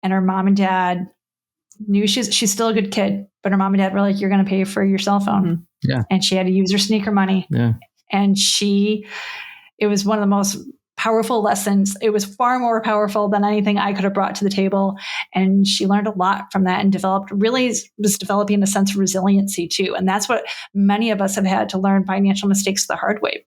and her mom and dad knew she's still a good kid, but her mom and dad were like, you're going to pay for your cell phone. Mm-hmm. Yeah. And she had to use her sneaker money. Yeah. And it was one of the most powerful lessons. It was far more powerful than anything I could have brought to the table. And she learned a lot from that and was developing a sense of resiliency too. And that's what many of us have had to learn financial mistakes the hard way.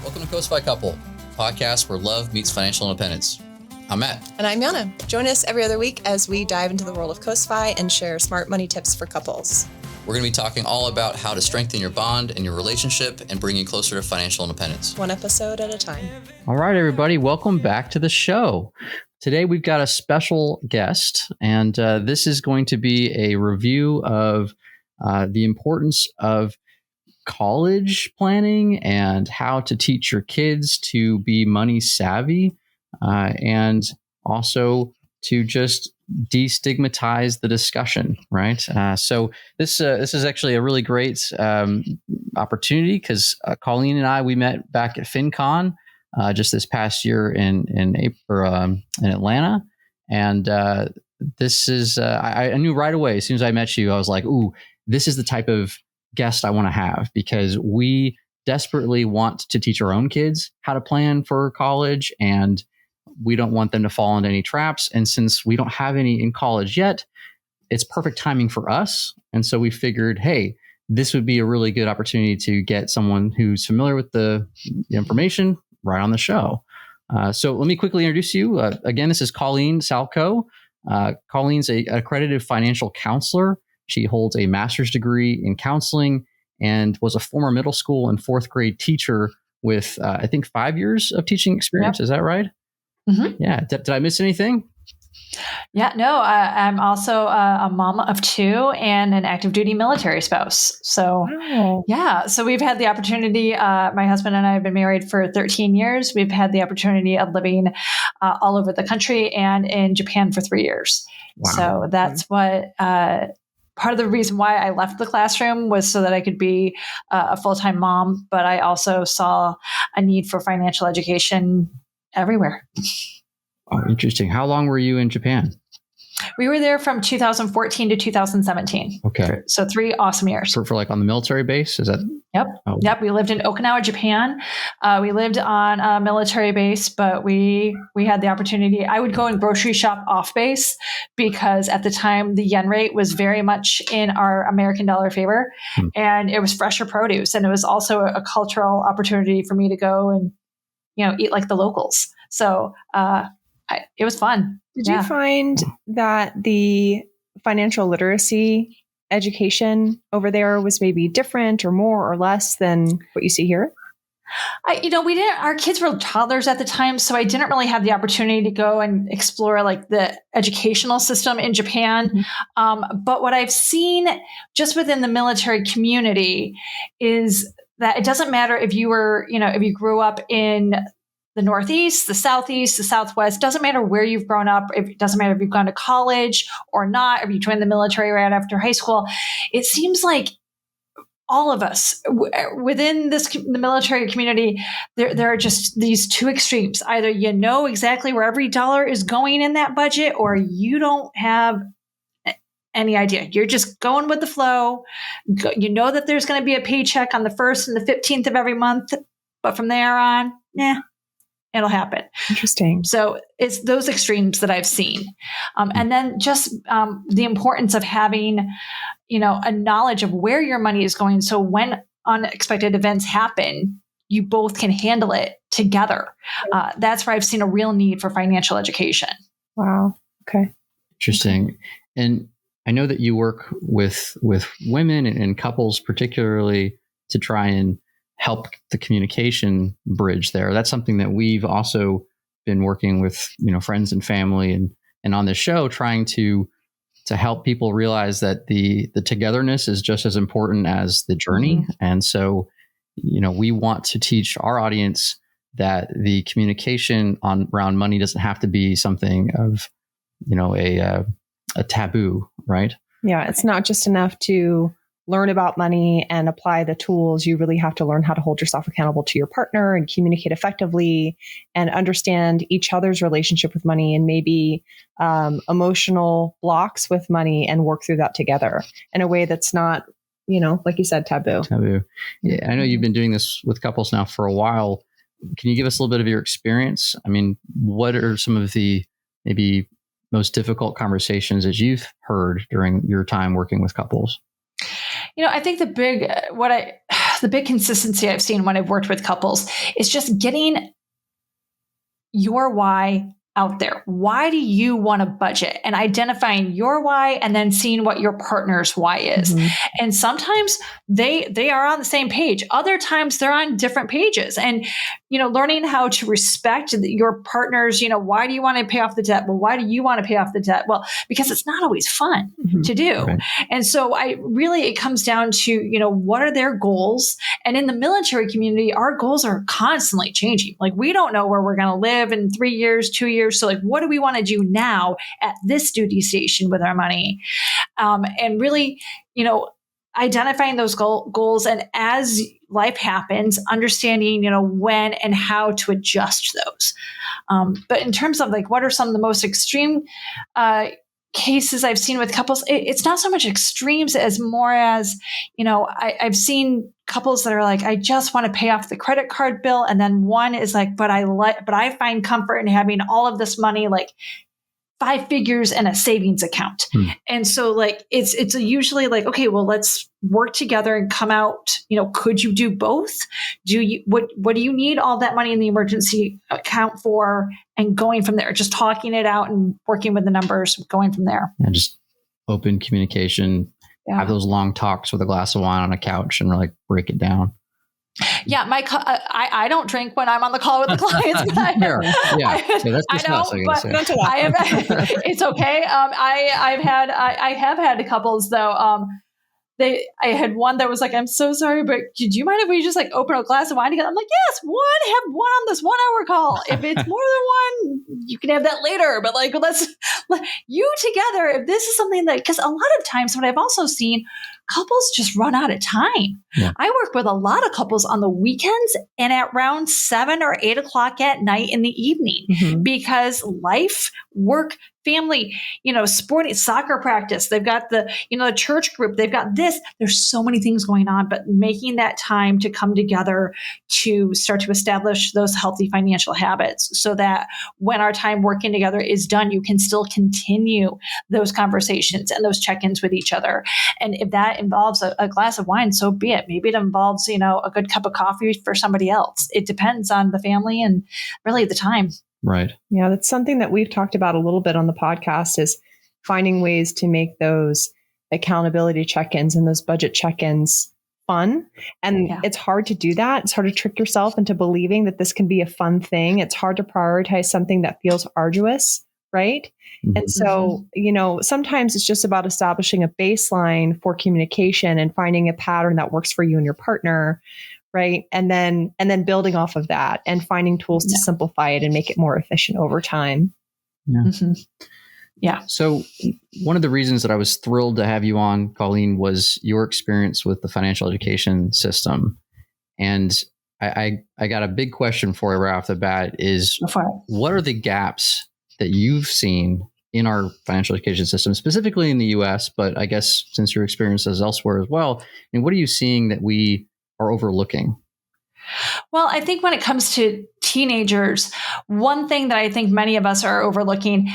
Welcome to CoastFI Couple, a podcast where love meets financial independence. I'm Matt. And I'm Yana. Join us every other week as we dive into the world of CoastFI and share smart money tips for couples. We're going to be talking all about how to strengthen your bond and your relationship and bring you closer to financial independence. One episode at a time. All right, everybody. Welcome back to the show. Today, we've got a special guest, and this is going to be a review of the importance of college planning and how to teach your kids to be money savvy, and also to just destigmatize the discussion, right? So this is actually a really great opportunity because Colleen and I, we met back at FinCon just this past year in April in Atlanta, and this is I knew right away as soon as I met you, I was like, ooh, this is the type of guest I want to have, because we desperately want to teach our own kids how to plan for college, and we don't want them to fall into any traps. And since we don't have any in college yet, it's perfect timing for us. And so we figured, hey, this would be a really good opportunity to get someone who's familiar with the information right on the show. So let me quickly introduce you. Again, this is Colleen Salkow. Colleen's an accredited financial counselor. She holds a master's degree in counseling and was a former middle school and fourth grade teacher with, I think, 5 years of teaching experience. Yep. Is that right? Mm-hmm. Yeah. Did I miss anything? Yeah, no, I'm also a mom of two and an active duty military spouse. So, yeah, so we've had the opportunity, my husband and I have been married for 13 years. We've had the opportunity of living all over the country and in Japan for 3 years. Wow. So that's what... part of the reason why I left the classroom was so that I could be a full-time mom, but I also saw a need for financial education everywhere. Oh, interesting. How long were you in Japan? We were there from 2014 to 2017. Okay. So 3 awesome years. For like on the military base? Is that? Yep. Oh. Yep. We lived in Okinawa, Japan. We lived on a military base, but we had the opportunity. I would go and grocery shop off base because at the time the yen rate was very much in our American dollar favor, and it was fresher produce. And it was also a cultural opportunity for me to go and, eat like the locals. So, it was fun. Did you find that the financial literacy education over there was maybe different or more or less than what you see here? Our kids were toddlers at the time, so I didn't really have the opportunity to go and explore like the educational system in Japan. Mm-hmm. But what I've seen just within the military community is that it doesn't matter if you were, if you grew up in the Northeast, the Southeast, the Southwest, doesn't matter where you've grown up. It doesn't matter if you've gone to college or not, if you joined the military right after high school. It seems like all of us within the military community, there are just these two extremes. Either you know exactly where every dollar is going in that budget, or you don't have any idea. You're just going with the flow. You know that there's going to be a paycheck on the 1st and the 15th of every month, but from there on, it'll happen. Interesting. So it's those extremes that I've seen. And then just the importance of having, a knowledge of where your money is going. So when unexpected events happen, you both can handle it together. That's where I've seen a real need for financial education. Wow. Okay. Interesting. And I know that you work with women and couples particularly to try and help the communication bridge there. That's something that we've also been working with, friends and family and on this show, trying to help people realize that the togetherness is just as important as the journey. Mm-hmm. And so, we want to teach our audience that the communication around money doesn't have to be something of, a taboo, right? Yeah, it's not just enough to learn about money and apply the tools. You really have to learn how to hold yourself accountable to your partner and communicate effectively and understand each other's relationship with money and maybe emotional blocks with money and work through that together in a way that's not, like you said, taboo. Yeah, I know you've been doing this with couples now for a while. Can you give us a little bit of your experience? I mean, what are some of the maybe most difficult conversations that you've heard during your time working with couples? I think the big consistency I've seen when I've worked with couples is just getting your why out there. Why do you want to budget? And identifying your why and then seeing what your partner's why is. Mm-hmm. And sometimes they are on the same page. Other times they're on different pages. And, learning how to respect your partner's, why do you want to pay off the debt? Well, why do you want to pay off the debt? Well, because it's not always fun to do. Right. And so it comes down to, what are their goals? And in the military community, our goals are constantly changing. Like, we don't know where we're going to live in 3 years, 2 years. So like, what do we want to do now at this duty station with our money? And really, identifying those goals, and as life happens, understanding, when and how to adjust those. But in terms of like, what are some of the most extreme cases I've seen with couples, it's not so much extremes as more as, I've seen couples that are like, I just want to pay off the credit card bill. And then one is like, but I find comfort in having all of this money, like 5 figures in a savings account. And so like, it's usually like, okay, well, let's work together and come out, could you do both? What do you need all that money in the emergency account for? And going from there, just talking it out and working with the numbers, going from there. And just open communication, have those long talks with a glass of wine on a couch and like break it down. Yeah, I don't drink when I'm on the call with the clients. That's I know, but it's okay. I have had couples though. I had one that was like, I'm so sorry, but do you mind if we just like open a glass of wine together? I'm like, yes, have one on this 1 hour call. If it's more than one, you can have that later. But like, let's you together. If this is something that, because a lot of times what I've also seen, couples just run out of time. Yeah. I work with a lot of couples on the weekends and at around 7 or 8 o'clock at night in the evening, because life, work, family, sporting, soccer practice. They've got the church group. They've got this. There's so many things going on, but making that time to come together to start to establish those healthy financial habits so that when our time working together is done, you can still continue those conversations and those check-ins with each other. And if that involves a glass of wine, so be it. Maybe it involves, a good cup of coffee for somebody else. It depends on the family and really the time. Right. Yeah, that's something that we've talked about a little bit on the podcast, is finding ways to make those accountability check-ins and those budget check-ins fun. And it's hard to do that. It's hard to trick yourself into believing that this can be a fun thing. It's hard to prioritize something that feels arduous, right? Mm-hmm. And so, sometimes it's just about establishing a baseline for communication and finding a pattern that works for you and your partner. Right. And then building off of that and finding tools to simplify it and make it more efficient over time. Yeah. Mm-hmm. Yeah. So one of the reasons that I was thrilled to have you on, Colleen, was your experience with the financial education system. And I got a big question for you right off the bat is, what are the gaps that you've seen in our financial education system, specifically in the US, but I guess since your experiences elsewhere as well, and what are you seeing that we are overlooking? Well, I think when it comes to teenagers, one thing that I think many of us are overlooking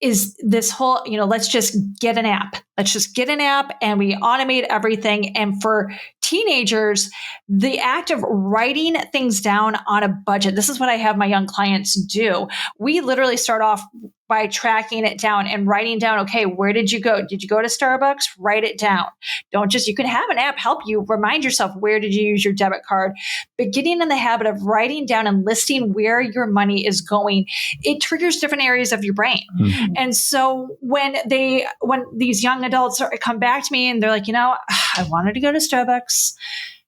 is this whole, let's just get an app. Let's just get an app and we automate everything. And for teenagers, the act of writing things down on a budget, this is what I have my young clients do. We literally start off by tracking it down and writing down, okay, where did you go? Did you go to Starbucks? Write it down. You can have an app help you remind yourself, where did you use your debit card? But getting in the habit of writing down and listing where your money is going, it triggers different areas of your brain. Mm-hmm. And so when these young adults come back to me and they're like, I wanted to go to Starbucks,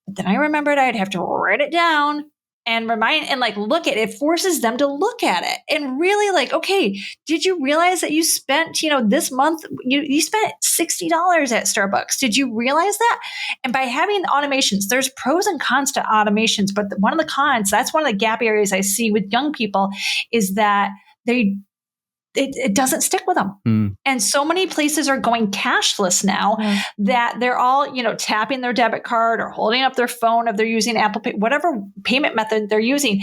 but then I remembered I'd have to write it down. and remind and like look at it, forces them to look at it and really like, okay, did you realize that you spent, this month you spent $60 at Starbucks? Did you realize that? And by having automations, there's pros and cons to automations, but one of the cons, that's one of the gap areas I see with young people, is that it doesn't stick with them. And so many places are going cashless now that they're all, tapping their debit card or holding up their phone if they're using Apple Pay, whatever payment method they're using.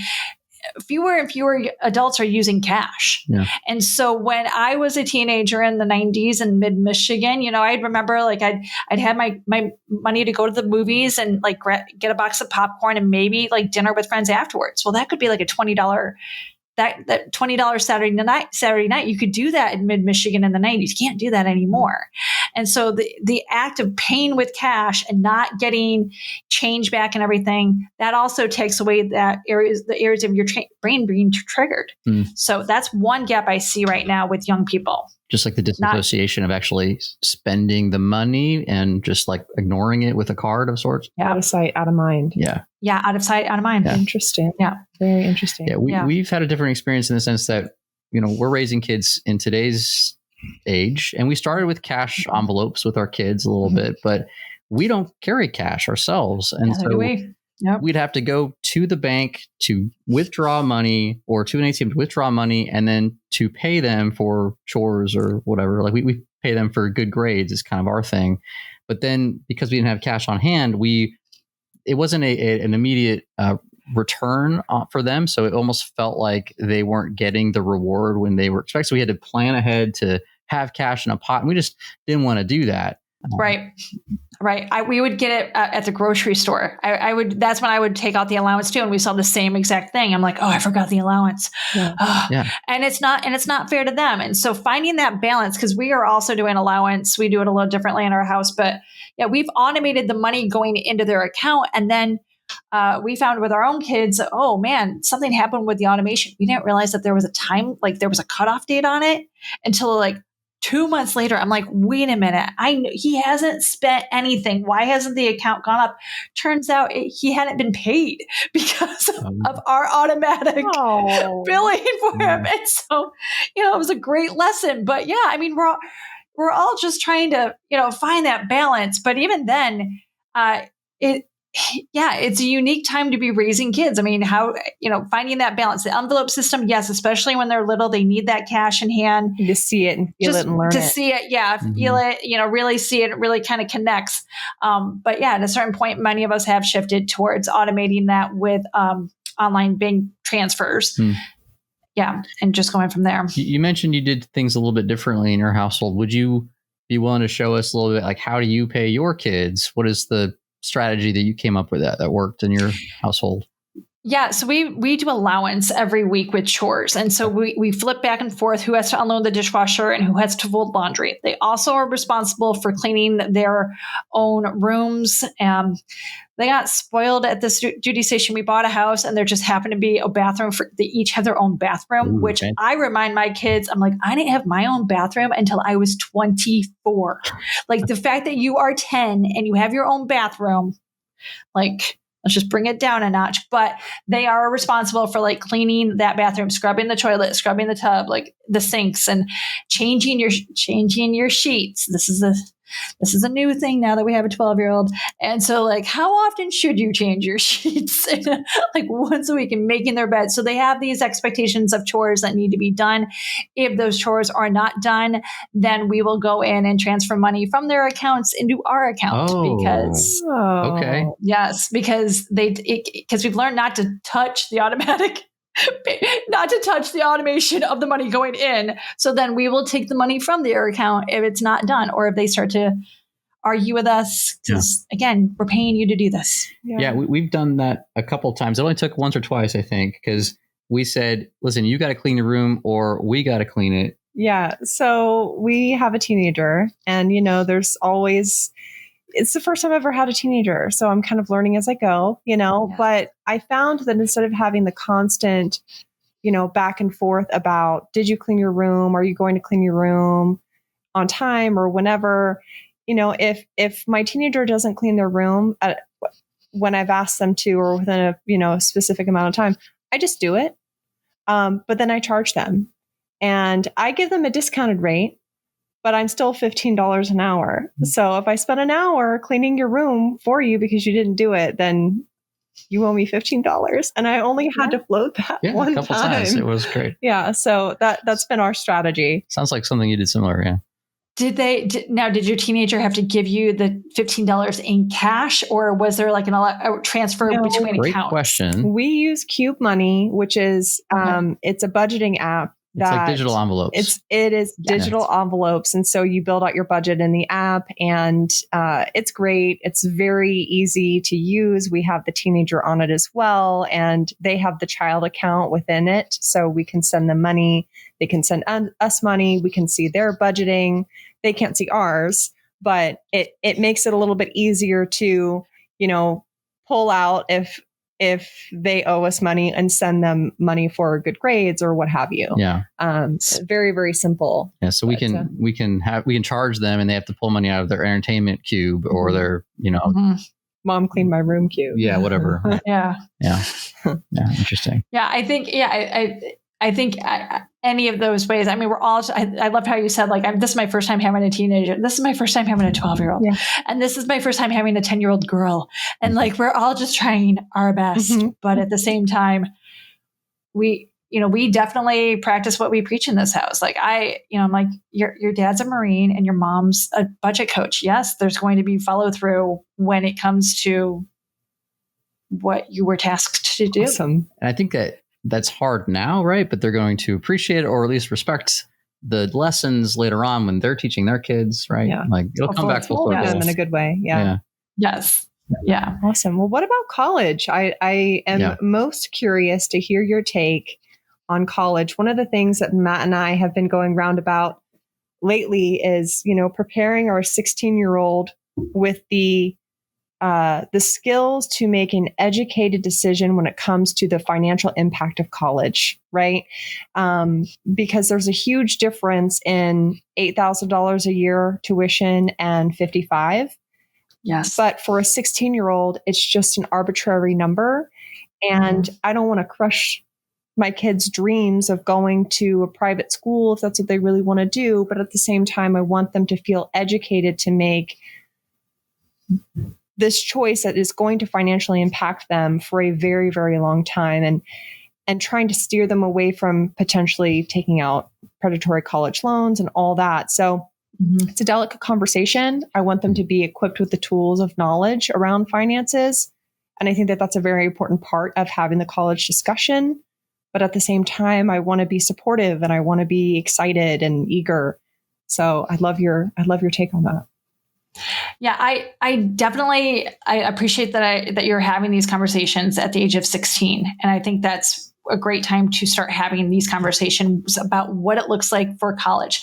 Fewer and fewer adults are using cash. Yeah. And so when I was a teenager in the 90s in mid-Michigan, I'd remember like I'd had my money to go to the movies and like get a box of popcorn and maybe like dinner with friends afterwards. Well, that could be like a $20 that $20 Saturday night, you could do that in mid-Michigan in the 90s. You can't do that anymore. And so the act of paying with cash and not getting change back and everything, that also takes away the areas of your brain being triggered. So that's one gap I see right now with young people. Just like the disassociation of actually spending the money and just like ignoring it with a card of sorts. Yeah. Out of sight, out of mind. Yeah. Yeah. Out of sight, out of mind. Yeah. Interesting. Yeah. Very interesting. Yeah. We've had a different experience in the sense that, we're raising kids in today's age, and we started with cash envelopes with our kids a little bit, but we don't carry cash ourselves. And so we'd have to go to the bank to withdraw money or to an ATM to withdraw money and then to pay them for chores or whatever. Like we pay them for good grades is kind of our thing. But then because we didn't have cash on hand, it wasn't an immediate return for them. So it almost felt like they weren't getting the reward when they were expected. So we had to plan ahead to have cash in a pot. And we just didn't want to do that. Right. We would get it at the grocery store. That's when I would take out the allowance too. And we saw the same exact thing. I'm like, oh, I forgot the allowance. Yeah. And it's not fair to them. And so finding that balance, because we are also doing allowance. We do it a little differently in our house, but yeah, we've automated the money going into their account. And then we found with our own kids, oh man, something happened with the automation. We didn't realize that there was a time, like there was a cutoff date on it until like 2 months later. I'm like, wait a minute. He hasn't spent anything. Why hasn't the account gone up? Turns out he hadn't been paid because of our automatic billing for him. And so, it was a great lesson. But yeah, I mean, we're all just trying to, find that balance. But even then, it's a unique time to be raising kids. I mean, how, finding that balance, the envelope system, yes, especially when they're little, they need that cash in hand. To see it and feel it and learn it. To see it, yeah, feel it, really see it. It really kind of connects. But yeah, at a certain point, many of us have shifted towards automating that with online bank transfers. Yeah, and just going from there. You mentioned you did things a little bit differently in your household. Would you be willing to show us a little bit, like, how do you pay your kids? What is the strategy that you came up with that worked in your household? Yeah, so we do allowance every week with chores. And so we flip back and forth who has to unload the dishwasher and who has to fold laundry. They also are responsible for cleaning their own rooms. They got spoiled at this duty station. We bought a house and there just happened to be a bathroom. They each have their own bathroom, which I remind my kids, I'm like, I didn't have my own bathroom until I was 24. Like the fact that you are 10 and you have your own bathroom, like, let's just bring it down a notch. But they are responsible for like cleaning that bathroom, scrubbing the toilet, scrubbing the tub, like the sinks, and changing your sheets. This is a new thing now that we have a 12-year-old. And so like, how often should you change your sheets? Like once a week, and making their bed. So they have these expectations of chores that need to be done. If those chores are not done, then we will go in and transfer money from their accounts into our account because we've learned not to touch the automation of the money going in. So then we will take the money from their account if it's not done, or if they start to argue with us, because again, we're paying you to do this. Yeah, we've done that a couple of times. It only took once or twice, I think, because we said, listen, you got to clean your room or we got to clean it. Yeah. So we have a teenager, and, there's always, it's the first time I've ever had a teenager. So I'm kind of learning as I go, but I found that instead of having the constant, back and forth about, did you clean your room? Are you going to clean your room on time or whenever, if my teenager doesn't clean their room when I've asked them to, or within a specific amount of time, I just do it. But then I charge them, and I give them a discounted rate, but I'm still $15 an hour. So if I spend an hour cleaning your room for you because you didn't do it, then you owe me $15. And I only had to float that one a couple time. times. It was great. Yeah. So that's been our strategy. Sounds like something you did similar. Yeah. Did your teenager have to give you the $15 in cash, or was there like a transfer between Great accounts? Question. We use Cube Money, which is it's a budgeting app. It's like digital envelopes. It is digital envelopes. And so you build out your budget in the app, and it's great. It's very easy to use. We have the teenager on it as well, and they have the child account within it. So we can send them money. They can send us money. We can see their budgeting. They can't see ours, but it makes it a little bit easier to, pull out if they owe us money and send them money for good grades or what have you. Yeah. Very, very simple. Yeah. So we can charge them, and they have to pull money out of their entertainment cube or their, Mom cleaned my room cube. Yeah. Whatever. Yeah. Yeah. Yeah. Interesting. Yeah. I think, I think any of those ways, I mean, we're all, I loved how you said, like, this is my first time having a teenager. This is my first time having a 12-year-old. Yeah. And this is my first time having a 10-year-old girl. And like, we're all just trying our best. But at the same time, we definitely practice what we preach in this house. Like I'm like, your dad's a Marine and your mom's a budget coach. Yes, there's going to be follow through when it comes to what you were tasked to do. Awesome. And I think that's hard now, right? But they're going to appreciate it, or at least respect the lessons later on when they're teaching their kids, right? Yeah. Like it'll come back full circle. In a good way. Yeah. Yes. Yeah. Awesome. Well, what about college? I am most curious to hear your take on college. One of the things that Matt and I have been going round about lately is, preparing our 16-year-old with the skills to make an educated decision when it comes to the financial impact of college, right? Because there's a huge difference in $8,000 a year tuition and $55,000. Yes. But for a 16-year-old, it's just an arbitrary number. And I don't want to crush my kids' dreams of going to a private school if that's what they really want to do. But at the same time, I want them to feel educated to make this choice that is going to financially impact them for a very, very long time, and trying to steer them away from potentially taking out predatory college loans and all that. So it's a delicate conversation. I want them to be equipped with the tools of knowledge around finances. And I think that that's a very important part of having the college discussion. But at the same time, I want to be supportive and I want to be excited and eager. So I'd love your take on that. Yeah, I definitely appreciate that you're having these conversations at the age of 16. And I think that's a great time to start having these conversations about what it looks like for college.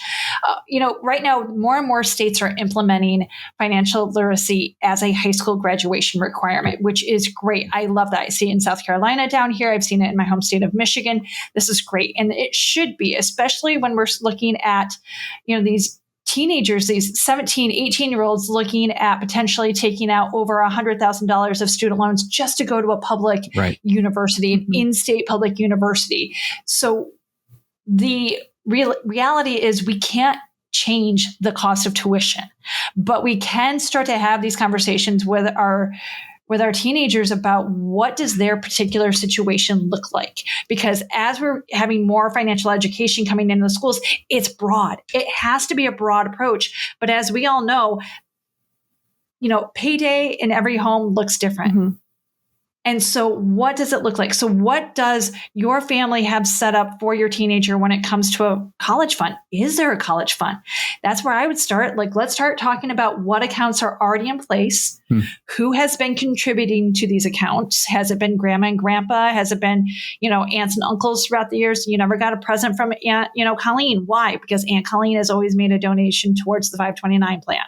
Right now, more and more states are implementing financial literacy as a high school graduation requirement, which is great. I love that. I see it in South Carolina down here. I've seen it in my home state of Michigan. This is great. And it should be, especially when we're looking at, these teenagers, these 17, 18-year-olds looking at potentially taking out over $100,000 of student loans just to go to a public university, an in-state public university. So the reality is we can't change the cost of tuition, but we can start to have these conversations with our teenagers about what does their particular situation look like? Because as we're having more financial education coming into the schools, it's broad. It has to be a broad approach. But as we all know, payday in every home looks different. And so what does it look like? So what does your family have set up for your teenager when it comes to a college fund? Is there a college fund? That's where I would start. Like, let's start talking about what accounts are already in place. Who has been contributing to these accounts? Has it been grandma and grandpa? Has it been, aunts and uncles throughout the years? You never got a present from Aunt, Colleen. Why? Because Aunt Colleen has always made a donation towards the 529 plan.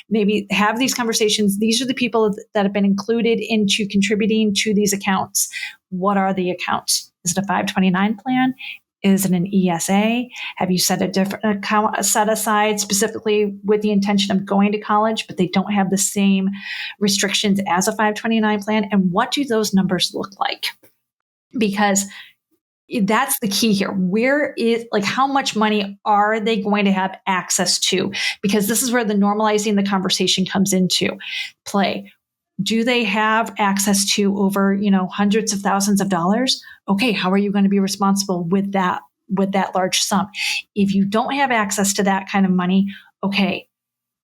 Maybe have these conversations. These are the people that have been included into contributing to these accounts. What are the accounts? Is it a 529 plan? Is it an ESA? Have you set a different account set aside specifically with the intention of going to college, but they don't have the same restrictions as a 529 plan? And what do those numbers look like? Because that's the key here. Where is, like, how much money are they going to have access to? Because this is where the normalizing the conversation comes into play. Do they have access to over, hundreds of thousands of dollars? Okay, how are you going to be responsible with that large sum? If you don't have access to that kind of money, okay,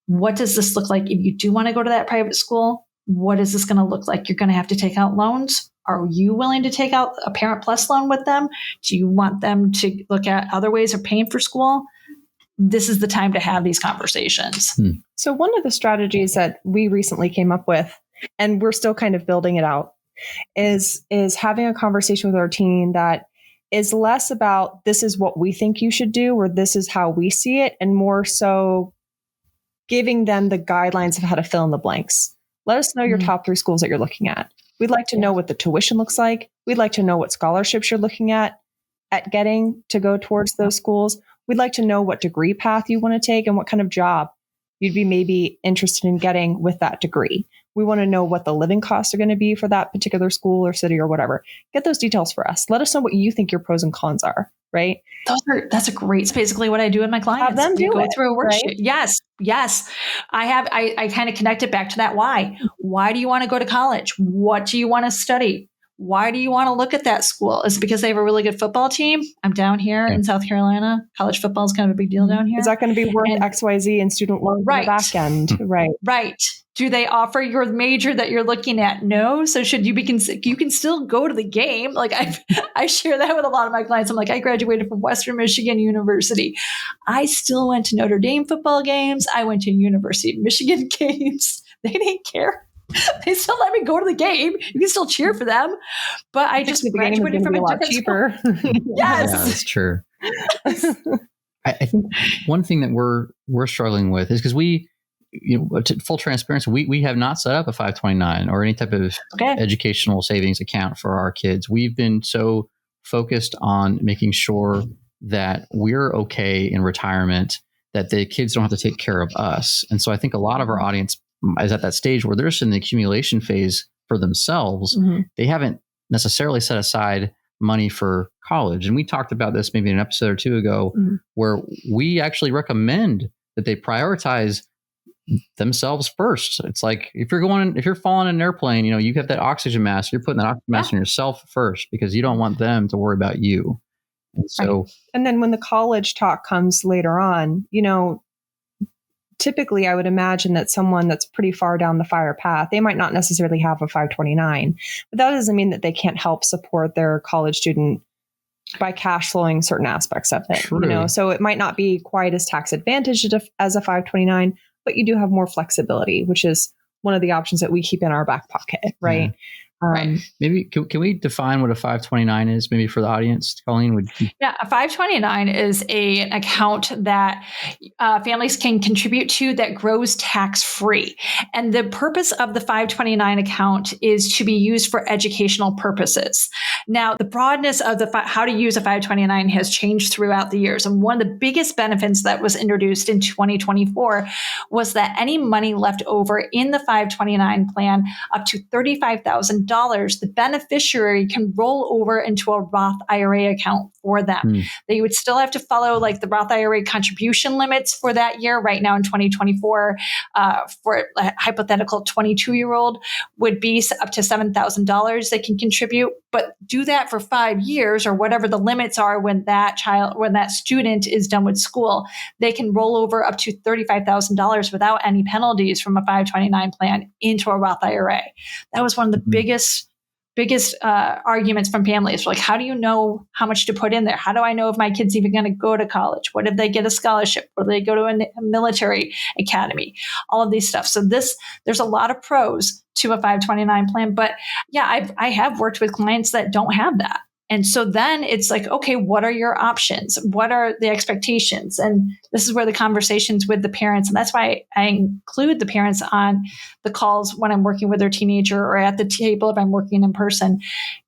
what does this look like? If you do want to go to that private school, what is this going to look like? You're going to have to take out loans. Are you willing to take out a Parent Plus loan with them? Do you want them to look at other ways of paying for school? This is the time to have these conversations. So one of the strategies that we recently came up with, and we're still kind of building it out, is having a conversation with our team that is less about this is what we think you should do or this is how we see it, and more so giving them the guidelines of how to fill in the blanks. Let us know your top 3 schools that you're looking at. We'd like to know what the tuition looks like. We'd like to know what scholarships you're looking at getting to go towards those schools. We'd like to know what degree path you want to take and what kind of job you'd be maybe interested in getting with that degree. We want to know what the living costs are going to be for that particular school or city or whatever. Get those details for us. Let us know what you think your pros and cons are, right? That's a great, it's basically what I do with my clients. Have them do go it, through a worksheet. Right? Yes. I kind of connect it back to that why. Why do you want to go to college? What do you want to study? Why do you want to look at that school? Is it because they have a really good football team? I'm down here in South Carolina. College football is kind of a big deal down here. Is that going to be worth XYZ in student loans on the back end? Right. Do they offer your major that you're looking at? No. So should you you can still go to the game. Like I share that with a lot of my clients. I'm like, I graduated from Western Michigan University. I still went to Notre Dame football games. I went to University of Michigan games. They didn't care. They still let me go to the game. You can still cheer for them. But I just graduated from a different cheaper. Yes. Yeah, that's true. I think one thing that we're struggling with is because we, full transparency, we have not set up a 529 or any type of educational savings account for our kids. We've been so focused on making sure that we're okay in retirement, that the kids don't have to take care of us. And so I think a lot of our audience is at that stage where they're just in the accumulation phase for themselves. They haven't necessarily set aside money for college. And we talked about this maybe in an episode or 2 ago, where we actually recommend that they prioritize themselves first. It's like if you're falling in an airplane, you have that oxygen mask, you're putting that oxygen mask on yourself first because you don't want them to worry about you. And so, and then when the college talk comes later on, typically I would imagine that someone that's pretty far down the fire path, they might not necessarily have a 529, but that doesn't mean that they can't help support their college student by cash flowing certain aspects of it. True. So it might not be quite as tax advantaged as a 529, but you do have more flexibility, which is one of the options that we keep in our back pocket, right? Yeah. Right. Maybe can we define what a 529 is? Maybe for the audience, Colleen, Yeah, a 529 is an account that families can contribute to that grows tax free, and the purpose of the 529 account is to be used for educational purposes. Now, the broadness of how to use a 529 has changed throughout the years, and one of the biggest benefits that was introduced in 2024 was that any money left over in the 529 plan, up to $35,000. The beneficiary can roll over into a Roth IRA account for them. They would still have to follow like the Roth IRA contribution limits for that year. Right now in 2024, for a hypothetical 22-year-old would be up to $7,000 they can contribute, but do that for 5 years or whatever the limits are when that student is done with school. They can roll over up to $35,000 without any penalties from a 529 plan into a Roth IRA. That was one of the biggest arguments from families. Like, how do you know how much to put in there? How do I know if my kid's even going to go to college? What if they get a scholarship? Or they go to a military academy? All of these stuff. So there's a lot of pros to a 529 plan. But yeah, I have worked with clients that don't have that. And so then it's like, okay, what are your options? What are the expectations? And this is where the conversations with the parents, and that's why I include the parents on the calls when I'm working with their teenager or at the table if I'm working in person,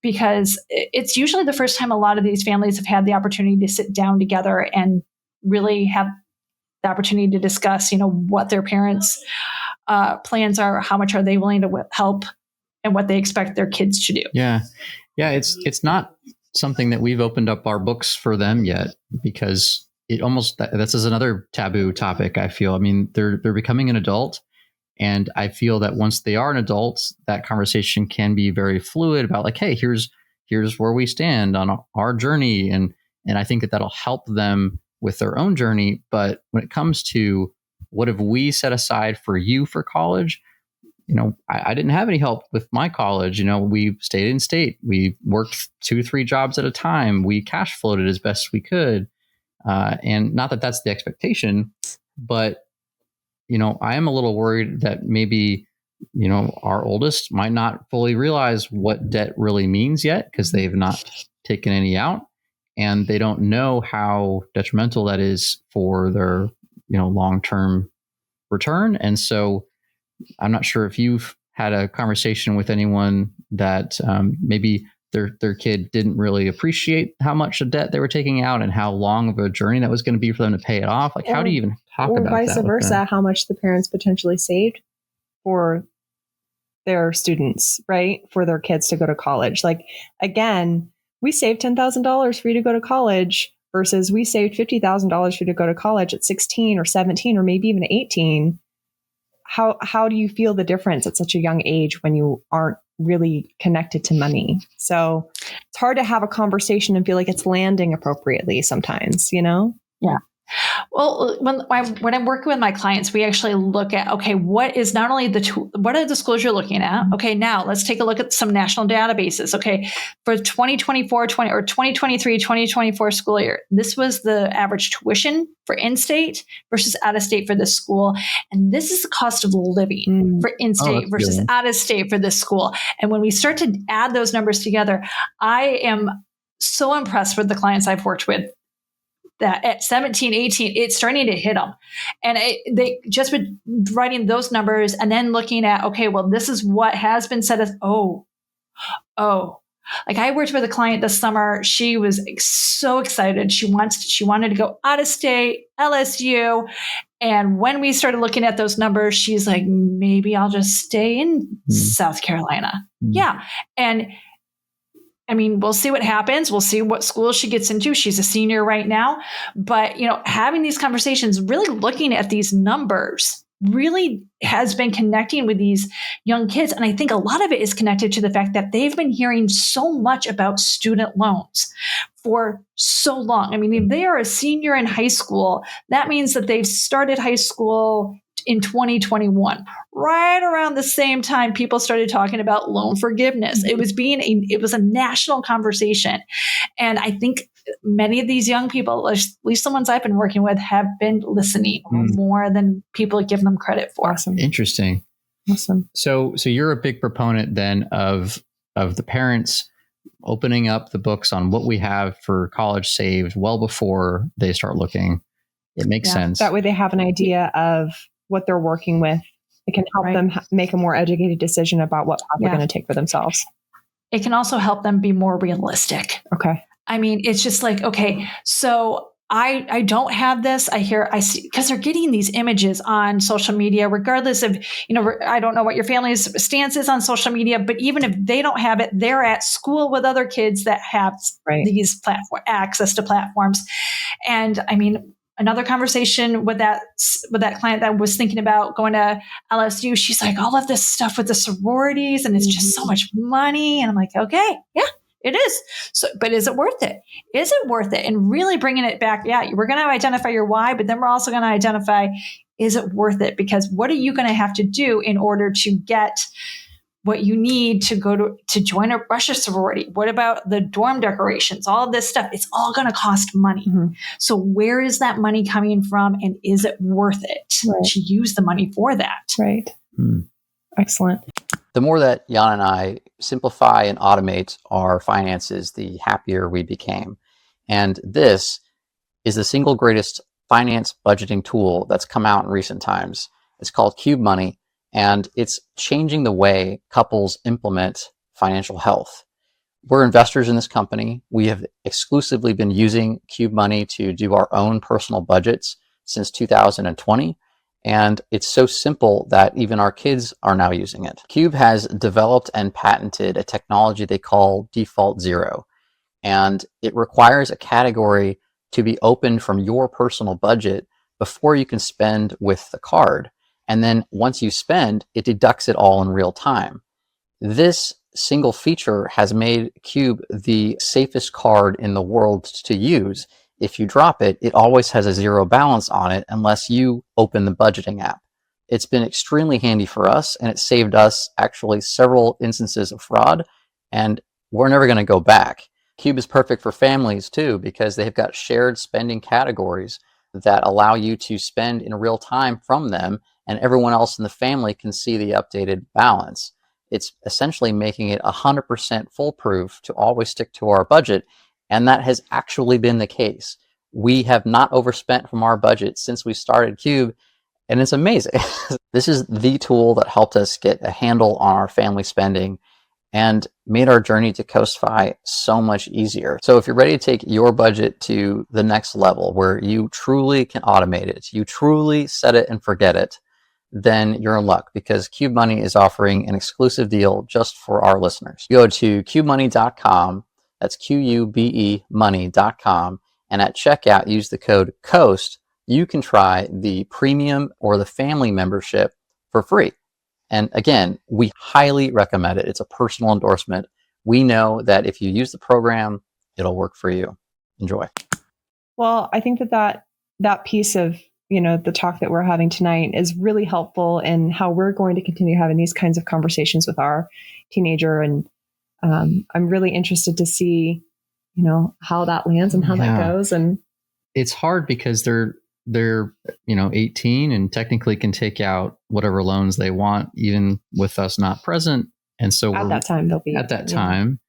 because it's usually the first time a lot of these families have had the opportunity to sit down together and really have the opportunity to discuss, what their parents' plans are, how much are they willing to help, and what they expect their kids to do. Yeah. It's not something that we've opened up our books for them yet, because this is another taboo topic. I feel, they're becoming an adult, and I feel that once they are an adult, that conversation can be very fluid about like, hey, here's where we stand on our journey. And I think that that'll help them with their own journey. But when it comes to what have we set aside for you for college, I didn't have any help with my college. We stayed in state. We worked 2-3 jobs at a time. We cash flowed it as best we could. And not that that's the expectation, but, I am a little worried that maybe, our oldest might not fully realize what debt really means yet, because they've not taken any out, and they don't know how detrimental that is for their, long-term return. And so I'm not sure if you've had a conversation with anyone that maybe their kid didn't really appreciate how much of debt they were taking out and how long of a journey that was going to be for them to pay it off. Like, how do you even talk about that? Or vice versa, how much the parents potentially saved for their students, right? For their kids to go to college. Like, again, we saved $10,000 for you to go to college versus we saved $50,000 for you to go to college at 16 or 17 or maybe even 18. How do you feel the difference at such a young age when you aren't really connected to money? So it's hard to have a conversation and feel like it's landing appropriately sometimes, Yeah. Well, when I'm working with my clients, we actually look at, okay, what is not only what are the schools you're looking at? Okay, now let's take a look at some national databases. Okay, for 2023-2024 school year, this was the average tuition for in-state versus out-of-state for this school. And this is the cost of living for in-state versus out-of-state for this school. And when we start to add those numbers together, I am so impressed with the clients I've worked with that at 17, 18, it's starting to hit them. And they just with writing those numbers and then looking at, okay, well, this is what has been said as, like I worked with a client this summer. She was so excited. She wanted to go out of state, LSU. And when we started looking at those numbers, she's like, maybe I'll just stay in South Carolina. Yeah. And we'll see what happens. We'll see what school she gets into. She's a senior right now. But, having these conversations, really looking at these numbers really has been connecting with these young kids. And I think a lot of it is connected to the fact that they've been hearing so much about student loans for so long. If they are a senior in high school, that means that they've started high school in 2021, right around the same time people started talking about loan forgiveness. It was a national conversation. And I think many of these young people, at least the ones I've been working with, have been listening more than people give them credit for. Awesome. Interesting. Awesome. So you're a big proponent then of the parents opening up the books on what we have for college saved well before they start looking. It makes sense. That way they have an idea of what they're working with. It can help them make a more educated decision about what path they're going to take for themselves. It can also help them be more realistic. Okay. It's just like, okay, so I don't have this. I see, because they're getting these images on social media, regardless of, I don't know what your family's stance is on social media, but even if they don't have it, they're at school with other kids that have these access to platforms. And another conversation with that client that was thinking about going to LSU, she's like, all of this stuff with the sororities and it's just so much money. And I'm like, okay, yeah, it is. So, but is it worth it? Is it worth it? And really bringing it back. Yeah, we're going to identify your why, but then we're also going to identify, is it worth it? Because what are you going to have to do in order to get what you need to go to join a Russia sorority? What about the dorm decorations? All of this stuff, it's all going to cost money. So where is that money coming from? And is it worth it to use the money for that? Right. Excellent. The more that Jan and I simplify and automate our finances, the happier we became. And this is the single greatest finance budgeting tool that's come out in recent times. It's called Cube Money, and it's changing the way couples implement financial health. We're investors in this company. We have exclusively been using Cube Money to do our own personal budgets since 2020. And it's so simple that even our kids are now using it. Cube has developed and patented a technology they call Default Zero. And it requires a category to be opened from your personal budget before you can spend with the card. And then once you spend, it deducts it all in real time. This single feature has made Cube the safest card in the world to use. If you drop it, it always has a zero balance on it unless you open the budgeting app. It's been extremely handy for us, and it saved us actually several instances of fraud, and we're never going to go back. Cube is perfect for families too, because they've got shared spending categories that allow you to spend in real time from them, and everyone else in the family can see the updated balance. It's essentially making it 100% foolproof to always stick to our budget. And that has actually been the case. We have not overspent from our budget since we started Cube, and it's amazing. This is the tool that helped us get a handle on our family spending and made our journey to CoastFI so much easier. So if you're ready to take your budget to the next level where you truly can automate it, you truly set it and forget it, then you're in luck, because Cube Money is offering an exclusive deal just for our listeners. Go to cubemoney.com. That's QUBE money.com. And at checkout, use the code COAST. You can try the premium or the family membership for free. And again, we highly recommend it. It's a personal endorsement. We know that if you use the program, it'll work for you. Enjoy. Well, I think that piece of, the talk that we're having tonight is really helpful in how we're going to continue having these kinds of conversations with our teenager. And I'm really interested to see, how that lands and how that goes. And it's hard because they're 18 and technically can take out whatever loans they want, even with us not present. And so at that time, they'll be at that time.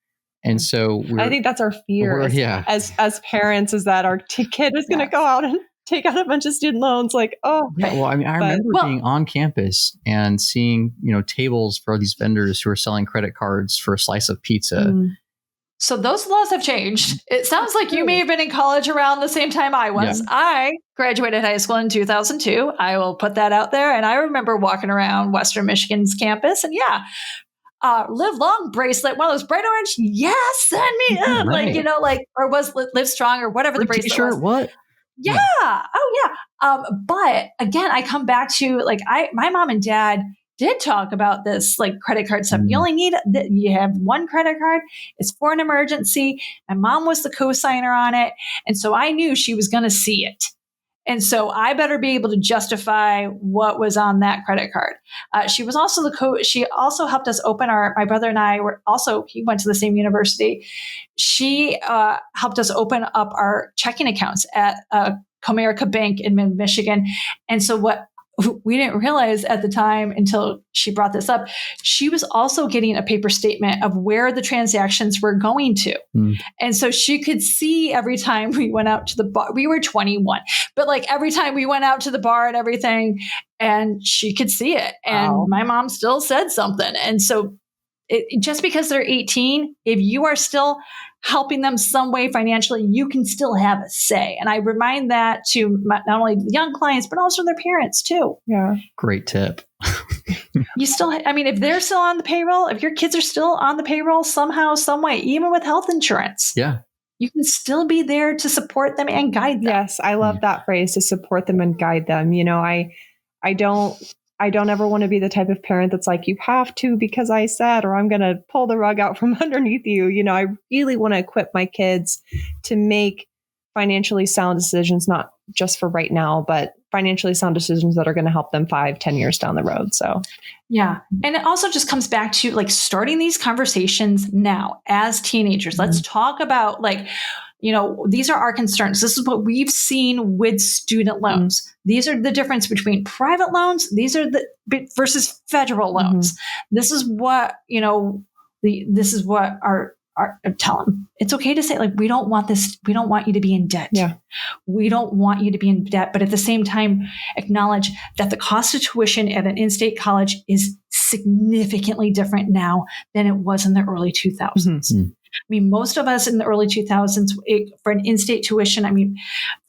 And so I think that's our fear as parents, is that our kid is going to go out and take out a bunch of student loans. Like, oh, yeah. Well, I mean, I remember being on campus and seeing, tables for these vendors who are selling credit cards for a slice of pizza. So those laws have changed. It sounds like you may have been in college around the same time I was. Yeah. I graduated high school in 2002. I will put that out there. And I remember walking around Western Michigan's campus, and Live Long bracelet, one of those bright orange. Yes, send me up. Right. Or was Live Strong or whatever the bracelet was. What? Yeah. Oh yeah. But again, I come back to my mom and dad did talk about this credit card stuff. You only need you have one credit card. It's for an emergency. My mom was the co-signer on it. And so I knew she was going to see it. And so I better be able to justify what was on that credit card. She was also she also helped us open my brother and I were also, he went to the same university. She helped us open up our checking accounts at Comerica Bank in Michigan. And so what we didn't realize at the time until she brought this up, she was also getting a paper statement of where the transactions were going to. And so she could see every time we went out to the bar. We were 21, but every time we went out to the bar and everything, and she could see it. And my mom still said something. And so just because they're 18, if you are still helping them some way financially, you can still have a say. And I remind that to not only the young clients, but also their parents too. Yeah. Great tip. You still, if they're still on the payroll, if your kids are still on the payroll somehow, some way, even with health insurance, you can still be there to support them and guide them. Yes. I love that phrase, to support them and guide them. I don't ever want to be the type of parent that's like, you have to because I said, or I'm going to pull the rug out from underneath you. I really want to equip my kids to make financially sound decisions, not just for right now, but financially sound decisions that are going to help them 5-10 years down the road. So, yeah. And it also just comes back to starting these conversations now as teenagers. Let's talk about these are our concerns. This is what we've seen with student loans. These are the difference between private loans. These are versus federal loans. This is what, this is what our tell them it's okay to say, like, we don't want this. We don't want you to be in debt. Yeah. We don't want you to be in debt. But at the same time, acknowledge that the cost of tuition at an in-state college is significantly different now than it was in the early 2000s. Mm-hmm. I mean, most of us in the early 2000s, for an in-state tuition, I mean,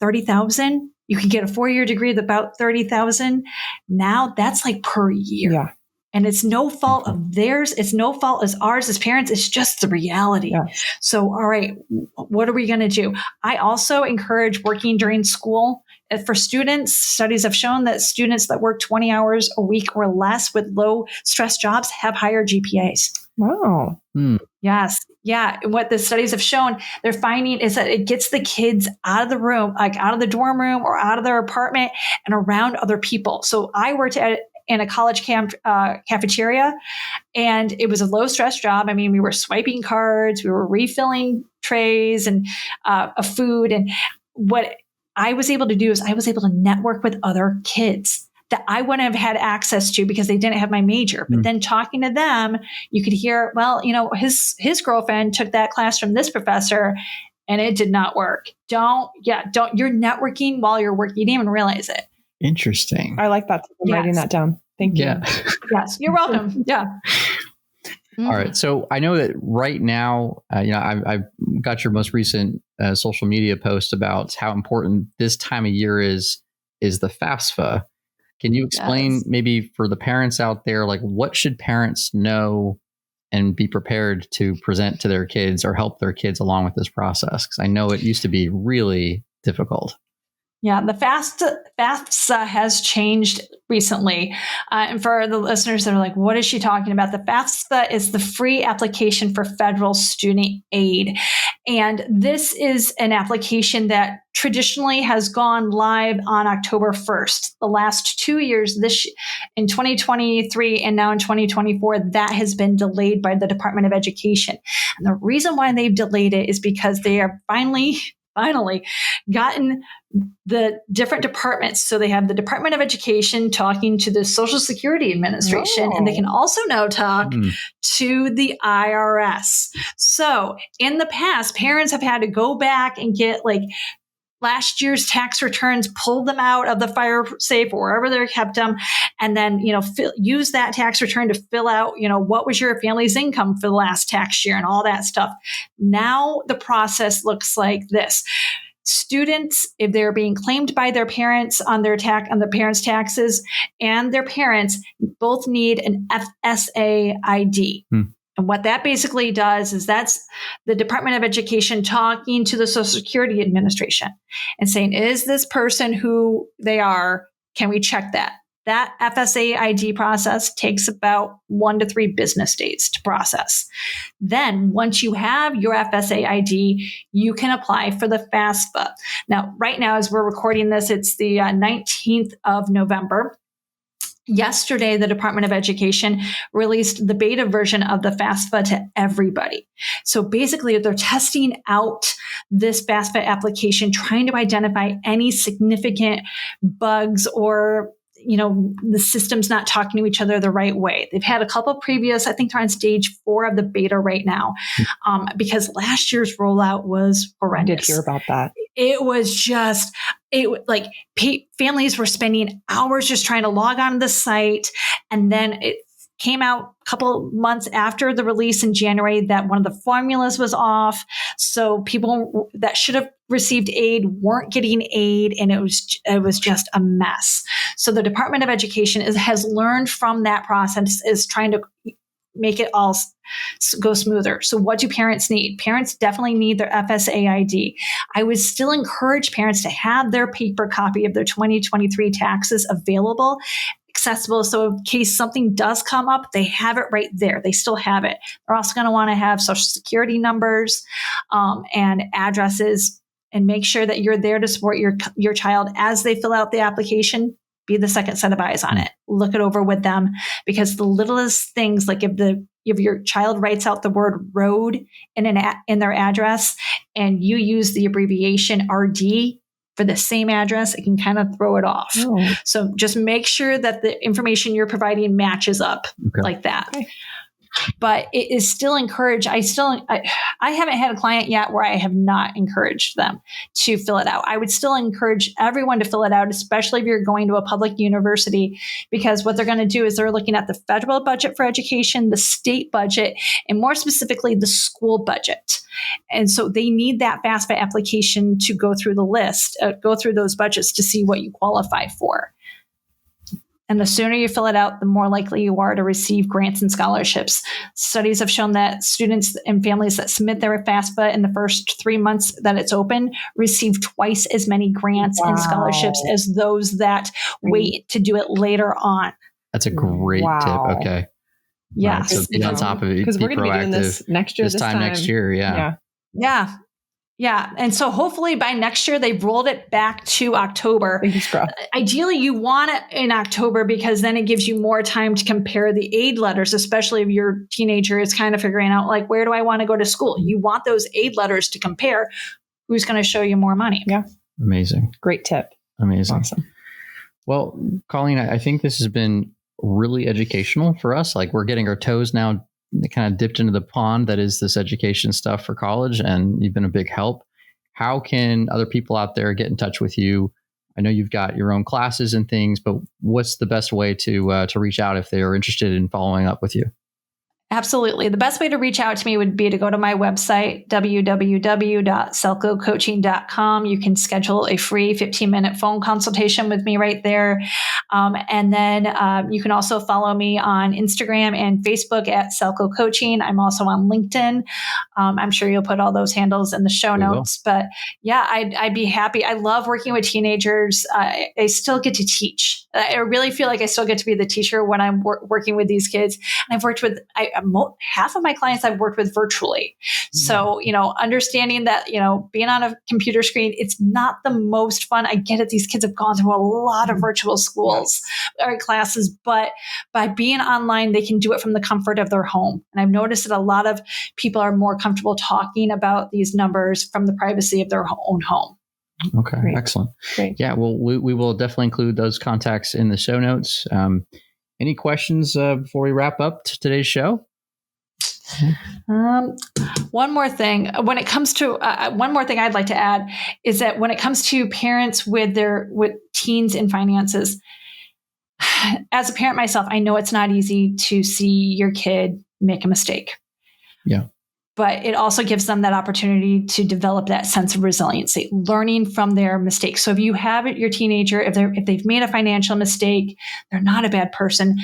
$30,000, you could get a 4-year degree with about $30,000. Now that's like per year. Yeah. And it's no fault of theirs. It's no fault as ours as parents. It's just the reality. Yeah. So, all right, what are we going to do? I also encourage working during school. For students, studies have shown that students that work 20 hours a week or less with low stress jobs have higher GPAs. Wow. Yes. Yeah. What the studies have shown, they're finding is that it gets the kids out of the room, like out of the dorm room or out of their apartment and around other people. So I worked in a college cafeteria, and it was a low stress job. I mean, we were swiping cards, we were refilling trays and of food. And what I was able to do is I was able to network with other kids that I wouldn't have had access to because they didn't have my major. But then talking to them, you could hear, well, his girlfriend took that class from this professor and it did not work. You're networking while you're working. You didn't even realize it. Interesting. I like that. I'm writing that down. Thank you. Yeah. Yes, you're welcome. Yeah. All right. So I know that right now, I've got your most recent social media post about how important this time of year is the FAFSA. Can you explain maybe for the parents out there, like what should parents know and be prepared to present to their kids or help their kids along with this process? Because I know it used to be really difficult. Yeah, the FAFSA has changed recently. And for the listeners that are like, what is she talking about? The FAFSA is the free application for federal student aid. And this is an application that traditionally has gone live on October 1st. The last 2 years, in 2023 and now in 2024, that has been delayed by the Department of Education. And the reason why they've delayed it is because they are finally gotten the different departments. So they have the Department of Education talking to the Social Security Administration, and they can also now talk to the IRS. So in the past, parents have had to go back and get like last year's tax returns, pull them out of the fire safe or wherever they kept them, and then, use that tax return to fill out, what was your family's income for the last tax year and all that stuff. Now the process looks like this. Students, if they're being claimed by their parents on their parents' taxes, and their parents both need an FSA ID. And what that basically does is that's the Department of Education talking to the Social Security Administration and saying, is this person who they are? Can we check that? That FSA ID process takes about 1 to 3 business days to process. Then once you have your FSA ID, you can apply for the FAFSA. Now, right now, as we're recording this, it's the 19th of November. Yesterday, the Department of Education released the beta version of the FAFSA to everybody. So basically, they're testing out this FAFSA application, trying to identify any significant bugs or the system's not talking to each other the right way. They've had a couple previous, I think they're on stage 4 of the beta right now, because last year's rollout was horrendous. I did hear about that. It was just, families were spending hours just trying to log on to the site. And then it came out a couple months after the release in January that one of the formulas was off. So people that should have received aid weren't getting aid, and it was just a mess. So the Department of Education has learned from that process, is trying to make it all go smoother. So what do parents need? Parents definitely need their FSA ID. I would still encourage parents to have their paper copy of their 2023 taxes available, accessible. So in case something does come up, they have it right there. They still have it. They're also going to want to have social security numbers and addresses, and make sure that you're there to support your child as they fill out the application. Be the second set of eyes on it. Look it over with them, because the littlest things, like if your child writes out the word road in their address and you use the abbreviation RD for the same address, it can kind of throw it off. Oh. So just make sure that the information you're providing matches up like that. Okay. but it is still encouraged. I haven't had a client yet where I have not encouraged them to fill it out. I would still encourage everyone to fill it out, especially if you're going to a public university, because what they're going to do is they're looking at the federal budget for education, the state budget, and more specifically, the school budget. And so they need that FAFSA application to go through the list, go through those budgets to see what you qualify for. And the sooner you fill it out, the more likely you are to receive grants and scholarships. Studies have shown that students and families that submit their FAFSA in the first 3 months that it's open receive twice as many grants and scholarships as those that wait to do it later on. That's a great tip. Okay. Yeah. Right, so be on top of it. Because we're going to be doing this next year. This time next year. Yeah. And so hopefully by next year, they've rolled it back to October. Ideally, you want it in October because then it gives you more time to compare the aid letters, especially if your teenager is kind of figuring out, like, where do I want to go to school? You want those aid letters to compare who's going to show you more money. Yeah. Amazing. Great tip. Amazing. Awesome. Well, Colleen, I think this has been really educational for us. Like, we're getting our toes now kind of dipped into the pond that is this education stuff for college, and you've been a big help. How can other people out there get in touch with you? I know you've got your own classes and things, but what's the best way to reach out if they are interested in following up with you? Absolutely. The best way to reach out to me would be to go to my website, www.salchowcoaching.com. You can schedule a free 15-minute phone consultation with me right there. And then you can also follow me on Instagram and Facebook at Salchow Coaching. I'm also on LinkedIn. I'm sure you'll put all those handles in the show notes. But yeah, I'd be happy. I love working with teenagers. I still get to teach. I really feel like I still get to be the teacher when I'm working with these kids. And I've worked with half of my clients I've worked with virtually. So, understanding that, being on a computer screen, it's not the most fun. I get it. These kids have gone through a lot of virtual schools or classes, but by being online, they can do it from the comfort of their home. And I've noticed that a lot of people are more comfortable talking about these numbers from the privacy of their own home. Okay. Great. Excellent. Great. Yeah. Well, we will definitely include those contacts in the show notes. Any questions before we wrap up today's show? One more thing. When it comes to one more thing I'd like to add is that when it comes to parents with teens in finances, as a parent myself, I know it's not easy to see your kid make a mistake. Yeah. But it also gives them that opportunity to develop that sense of resiliency, learning from their mistakes. So if you have your teenager, if they've made a financial mistake, they're not a bad person,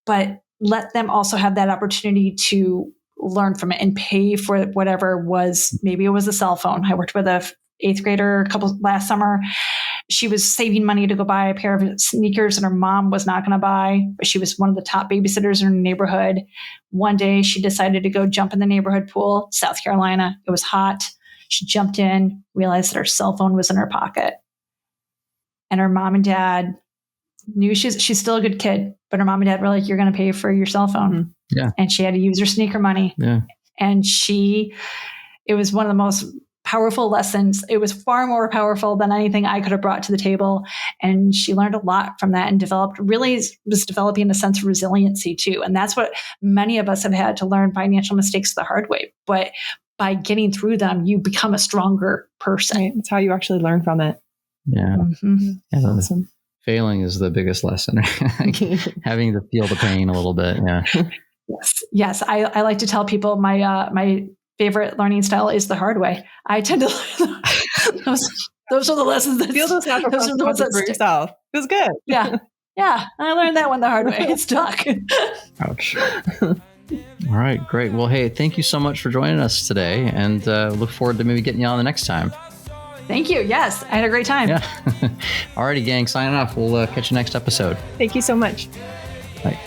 but let them also have that opportunity to learn from it and pay for whatever was. Maybe it was a cell phone. I worked with a 8th grader last summer. She was saving money to go buy a pair of sneakers and her mom was not going to buy, but she was one of the top babysitters in her neighborhood. One day she decided to go jump in the neighborhood pool, South Carolina. It was hot. She jumped in, realized that her cell phone was in her pocket. And her mom and dad knew she's still a good kid, but her mom and dad were like, you're going to pay for your cell phone. Mm-hmm. Yeah. And she had to use her sneaker money. Yeah. And it was one of the most powerful lessons. It was far more powerful than anything I could have brought to the table. And she learned a lot from that and was developing a sense of resiliency too. And that's what many of us have had to learn financial mistakes the hard way. But by getting through them, you become a stronger person. Right. That's how you actually learn from it. Yeah. Mm-hmm. Yeah, awesome. Failing is the biggest lesson. Having to feel the pain a little bit. Yeah. Yes. I like to tell people my favorite learning style is the hard way. I tend to those are the lessons that feel those natural consequences for yourself. It was good. Yeah. I learned that one the hard way. It stuck. Ouch. All right, great. Well, hey, thank you so much for joining us today, and look forward to maybe getting you on the next time. Thank you. Yes, I had a great time. Yeah. All righty, gang. Signing off. We'll catch you next episode. Thank you so much. Bye.